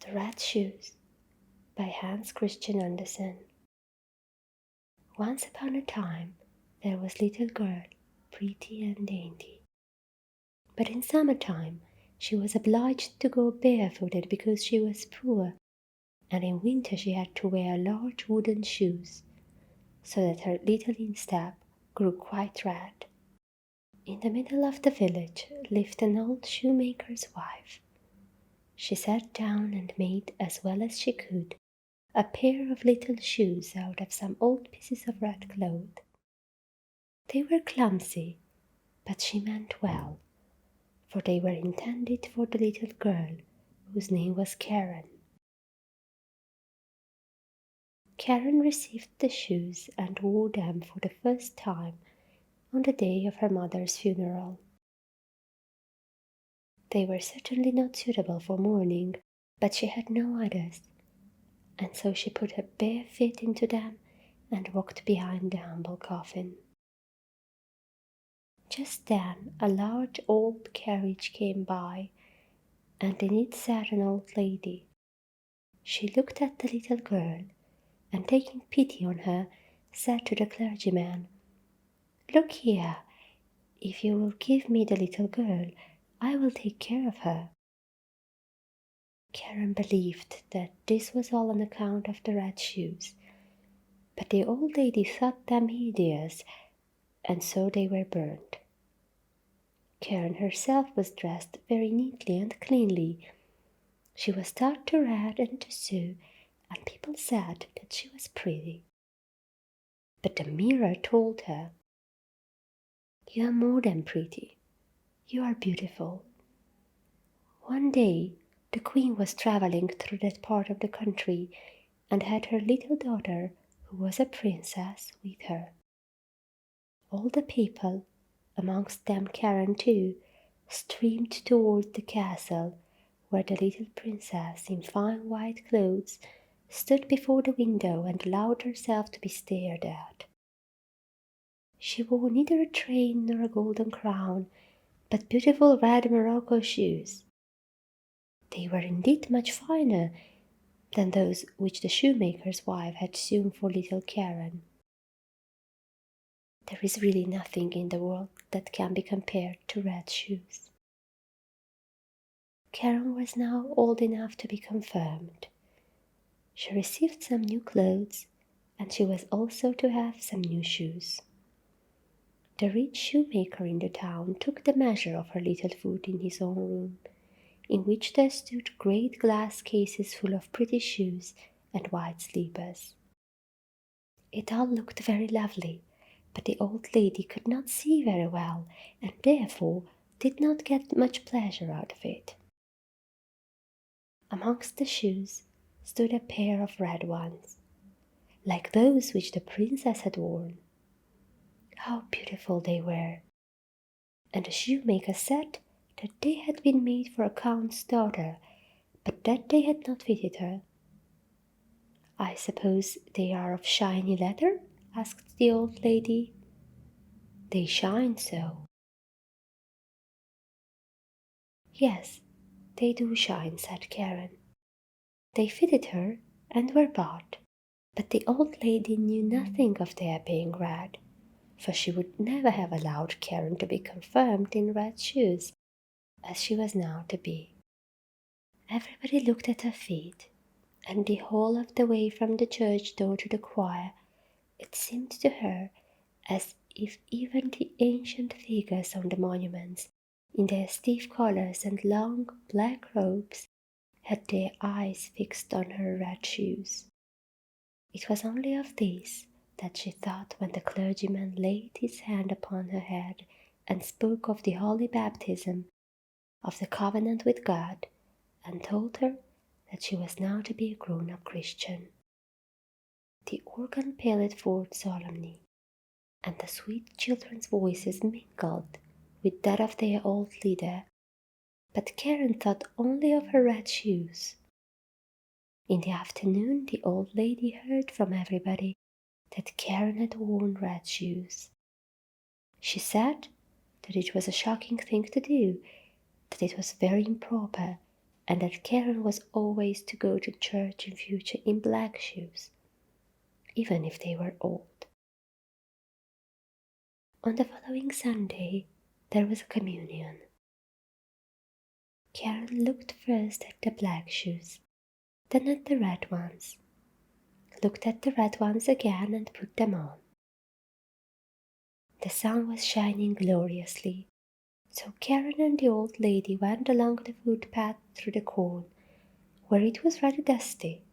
The Red Shoes by Hans Christian Andersen. Once upon a time there was a little girl, pretty and dainty. But in summertime she was obliged to go barefooted because she was poor, and in winter she had to wear large wooden shoes, so that her little instep grew quite red. In the middle of the village lived an old shoemaker's wife. She sat down and made, as well as she could, a pair of little shoes out of some old pieces of red cloth. They were clumsy, but she meant well, for they were intended for the little girl, whose name was Karen. Karen received the shoes and wore them for the first time on the day of her mother's funeral. They were certainly not suitable for mourning, but she had no others, and so she put her bare feet into them and walked behind the humble coffin. Just then a large old carriage came by, and in it sat an old lady. She looked at the little girl, and taking pity on her, said to the clergyman, "Look here, if you will give me the little girl, I will take care of her." Karen believed that this was all on account of the red shoes, but the old lady thought them hideous, and so they were burned. Karen herself was dressed very neatly and cleanly. She was taught to read and to sew, and people said that she was pretty. But the mirror told her, "You are more than pretty. You are beautiful." One day the queen was traveling through that part of the country and had her little daughter, who was a princess, with her. All the people, amongst them Karen too, streamed toward the castle, where the little princess, in fine white clothes, stood before the window and allowed herself to be stared at. She wore neither a train nor a golden crown, but beautiful red morocco shoes. They were indeed much finer than those which the shoemaker's wife had sewn for little Karen. There is really nothing in the world that can be compared to red shoes. Karen was now old enough to be confirmed. She received some new clothes, and she was also to have some new shoes. The rich shoemaker in the town took the measure of her little foot in his own room, in which there stood great glass cases full of pretty shoes and white slippers. It all looked very lovely, but the old lady could not see very well, and therefore did not get much pleasure out of it. Amongst the shoes stood a pair of red ones, like those which the princess had worn. How beautiful they were! And the shoemaker said that they had been made for a count's daughter, but that they had not fitted her. "I suppose they are of shiny leather?" asked the old lady. "They shine so." "Yes, they do shine," said Karen. They fitted her and were bought, but the old lady knew nothing of their being red, for she would never have allowed Karen to be confirmed in red shoes, as she was now to be. Everybody looked at her feet, and the whole of the way from the church door to the choir it seemed to her as if even the ancient figures on the monuments, in their stiff collars and long black robes, had their eyes fixed on her red shoes. It was only of this that she thought when the clergyman laid his hand upon her head and spoke of the holy baptism, of the covenant with God, and told her that she was now to be a grown-up Christian. The organ pealed forth solemnly, and the sweet children's voices mingled with that of their old leader, but Karen thought only of her red shoes. In the afternoon the old lady heard from everybody that Karen had worn red shoes. She said that it was a shocking thing to do, that it was very improper, and that Karen was always to go to church in future in black shoes, even if they were old. On the following Sunday, there was a communion. Karen looked first at the black shoes, then at the red ones, looked at the red ones again and put them on. The sun was shining gloriously, so Karen and the old lady went along the footpath through the corn, where it was rather dusty.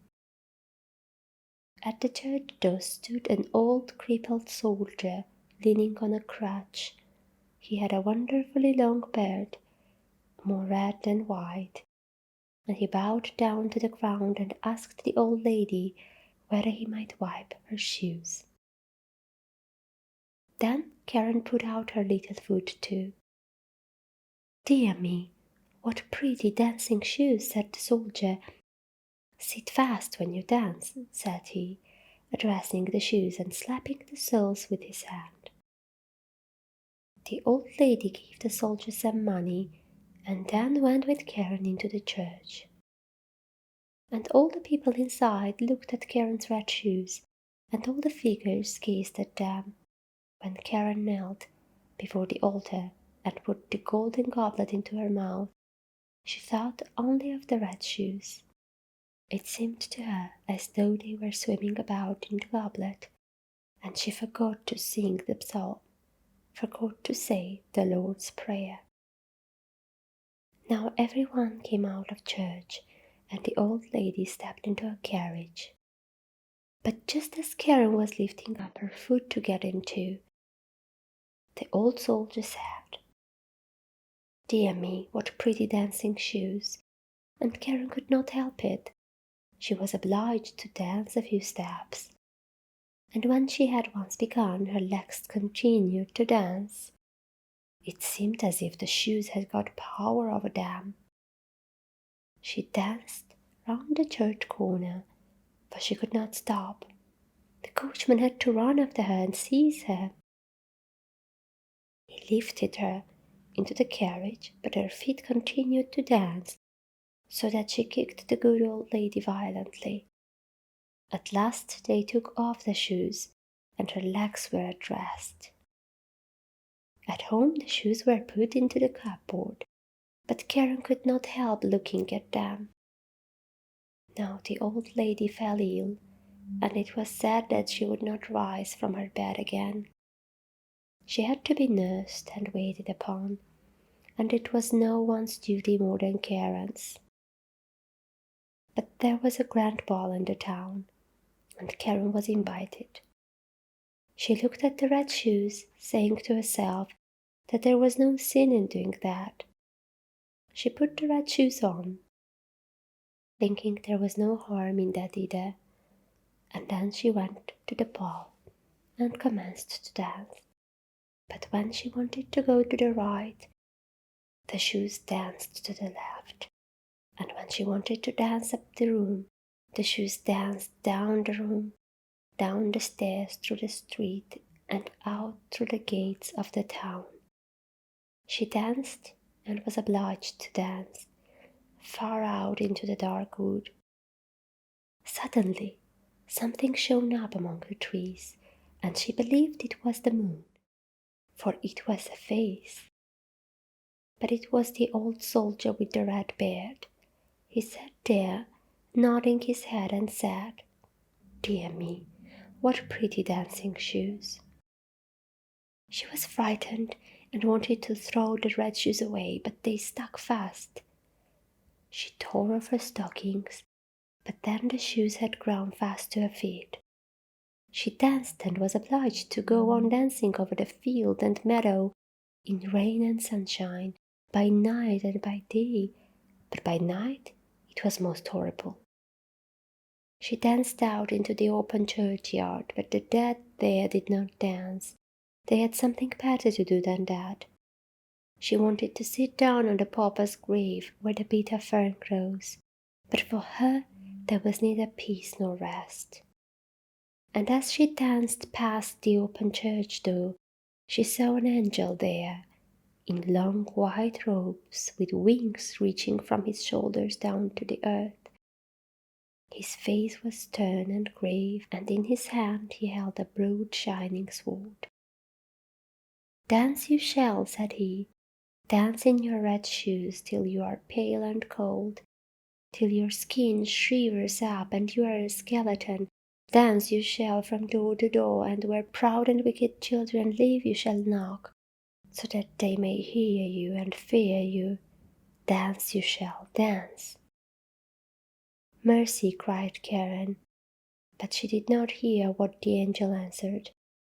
At the church door stood an old crippled soldier leaning on a crutch. He had a wonderfully long beard, more red than white, and he bowed down to the ground and asked the old lady whether he might wipe her shoes. Then Karen put out her little foot too. "Dear me, what pretty dancing shoes," said the soldier. "Sit fast when you dance," said he, addressing the shoes and slapping the soles with his hand. The old lady gave the soldier some money and then went with Karen into the church. And all the people inside looked at Karen's red shoes, and all the figures gazed at them. When Karen knelt before the altar and put the golden goblet into her mouth, she thought only of the red shoes. It seemed to her as though they were swimming about in the goblet, and she forgot to sing the psalm, forgot to say the Lord's Prayer. Now everyone came out of church, and the old lady stepped into a carriage. But just as Karen was lifting up her foot to get into, the old soldier said, "Dear me, what pretty dancing shoes!" And Karen could not help it. She was obliged to dance a few steps. And when she had once begun, her legs continued to dance. It seemed as if the shoes had got power over them. She danced round the church corner, but she could not stop. The coachman had to run after her and seize her. He lifted her into the carriage, but her feet continued to dance, so that she kicked the good old lady violently. At last they took off the shoes, and her legs were at rest. At home the shoes were put into the cupboard, but Karen could not help looking at them. Now the old lady fell ill, and it was said that she would not rise from her bed again. She had to be nursed and waited upon, and it was no one's duty more than Karen's. But there was a grand ball in the town, and Karen was invited. She looked at the red shoes, saying to herself that there was no sin in doing that. She put the red shoes on, thinking there was no harm in that either, and then she went to the ball and commenced to dance. But when she wanted to go to the right, the shoes danced to the left, and when she wanted to dance up the room, the shoes danced down the room, down the stairs, through the street, and out through the gates of the town. She danced and was obliged to dance, far out into the dark wood. Suddenly, something shone up among the trees, and she believed it was the moon, for it was a face. But it was the old soldier with the red beard. He sat there, nodding his head, and said, "Dear me, what pretty dancing shoes!" She was frightened and wanted to throw the red shoes away, but they stuck fast. She tore off her stockings, but then the shoes had grown fast to her feet. She danced and was obliged to go on dancing over the field and meadow, in rain and sunshine, by night and by day, but by night it was most horrible. She danced out into the open churchyard, but the dead there did not dance. They had something better to do than that. She wanted to sit down on the pauper's grave where the bitter fern grows, but for her there was neither peace nor rest. And as she danced past the open church door, she saw an angel there. in long white robes with wings reaching from his shoulders down to the earth. His face was stern and grave, and in his hand he held a broad shining sword. "Dance you shall," said he, "dance in your red shoes till you are pale and cold, till your skin shivers up and you are a skeleton. Dance you shall from door to door, and where proud and wicked children live you shall knock, so that they may hear you and fear you. Dance you shall, dance." "Mercy," cried Karen, but she did not hear what the angel answered,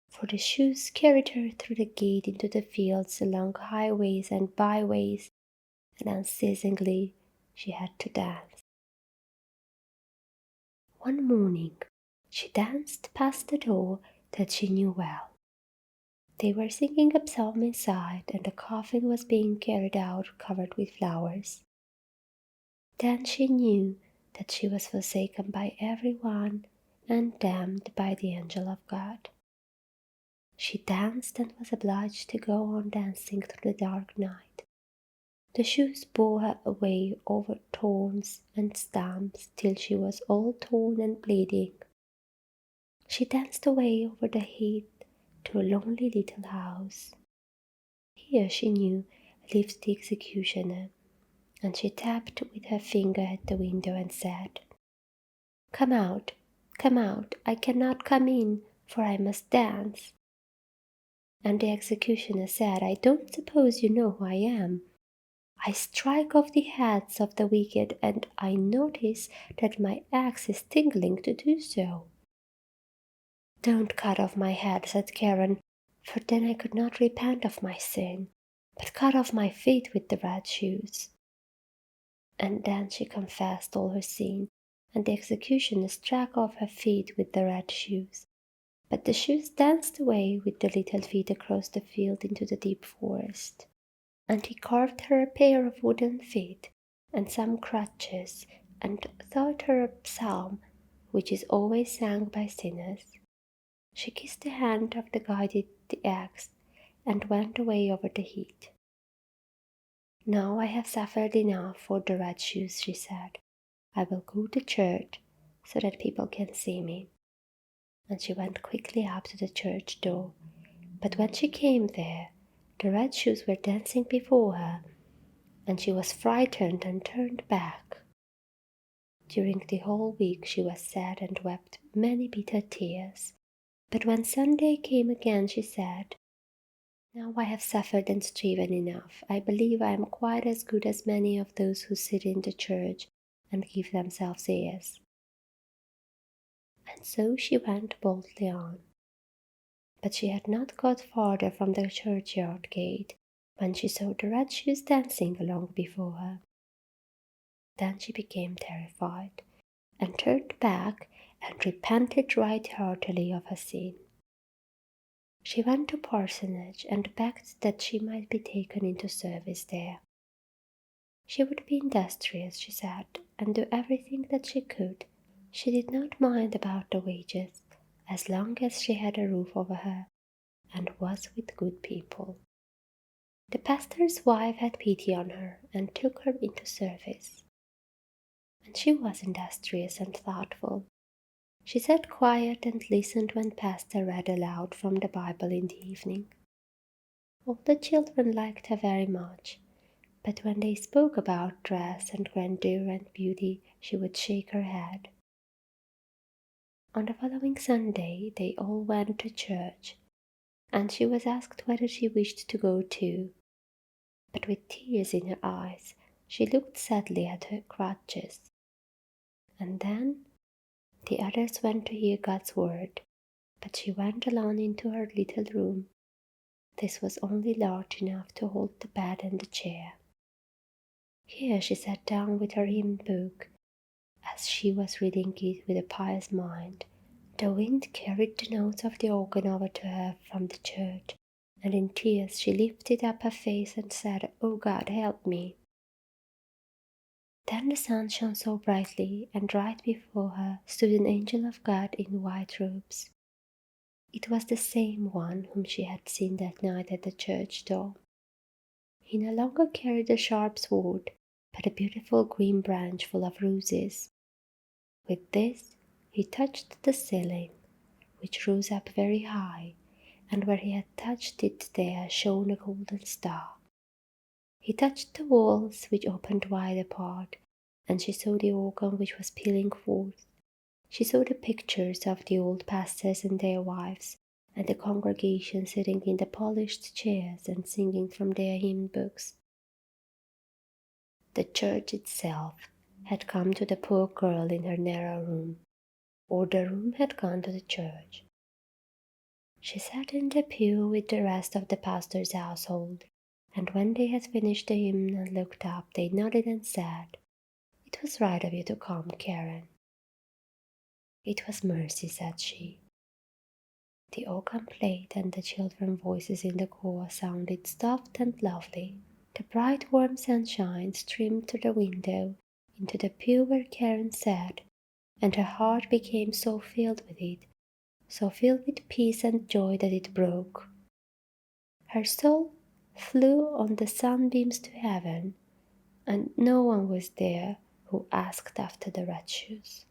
for the shoes carried her through the gate into the fields, along highways and byways, and unceasingly she had to dance. One morning she danced past a door that she knew well. They were singing a psalm inside, and the coffin was being carried out covered with flowers. Then she knew that she was forsaken by everyone and damned by the angel of God. She danced and was obliged to go on dancing through the dark night. The shoes bore her away over thorns and stumps till she was all torn and bleeding. She danced away over the heath to a lonely little house. Here she knew lived the executioner, and she tapped with her finger at the window and said, come out, I cannot come in, for I must dance." And the executioner said, "I don't suppose you know who I am. I strike off the heads of the wicked, and I notice that my axe is tingling to do so." "Don't cut off my head," said Karen, "for then I could not repent of my sin, but cut off my feet with the red shoes." And then she confessed all her sin, and the executioner struck off her feet with the red shoes. But the shoes danced away with the little feet across the field into the deep forest. And he carved her a pair of wooden feet and some crutches, and taught her a psalm which is always sung by sinners. She kissed the hand of the guided the axe and went away over the heath. "Now I have suffered enough for the red shoes," she said. "I will go to church so that people can see me." And she went quickly up to the church door. But when she came there, the red shoes were dancing before her, and she was frightened and turned back. During the whole week she was sad and wept many bitter tears. But when Sunday came again, she said, "Now I have suffered and striven enough. I believe I am quite as good as many of those who sit in the church and give themselves airs." And so she went boldly on. But she had not got farther from the churchyard gate when she saw the red shoes dancing along before her. Then she became terrified, and turned back and repented right heartily of her sin. She went to parsonage and begged that she might be taken into service there. She would be industrious, she said, and do everything that she could. She did not mind about the wages, as long as she had a roof over her and was with good people. The pastor's wife had pity on her and took her into service. And she was industrious and thoughtful. She sat quiet and listened when pastor read aloud from the Bible in the evening. All the children liked her very much, but when they spoke about dress and grandeur and beauty, she would shake her head. On the following Sunday they all went to church, and she was asked whether she wished to go too. But with tears in her eyes, she looked sadly at her crutches. And then the others went to hear God's word, but she went alone into her little room. This was only large enough to hold the bed and the chair. Here she sat down with her hymn book. As she was reading it with a pious mind, the wind carried the notes of the organ over to her from the church, and in tears she lifted up her face and said, "Oh God, help me." Then the sun shone so brightly, and right before her stood an angel of God in white robes. It was the same one whom she had seen that night at the church door. He no longer carried a sharp sword, but a beautiful green branch full of roses. With this he touched the ceiling, which rose up very high, and where he had touched it there shone a golden star. He touched the walls, which opened wide apart, and she saw the organ which was pealing forth. She saw the pictures of the old pastors and their wives, and the congregation sitting in the polished chairs and singing from their hymn books. The church itself had come to the poor girl in her narrow room, or the room had gone to the church. She sat in the pew with the rest of the pastor's household, and when they had finished the hymn and looked up, they nodded and said, "It was right of you to come, Karen." "It was mercy," said she. The organ played, and the children's voices in the choir sounded soft and lovely. The bright warm sunshine streamed through the window into the pew where Karen sat, and her heart became so filled with it, so filled with peace and joy that it broke. Her soul flew on the sunbeams to heaven, and no one was there who asked after the red shoes.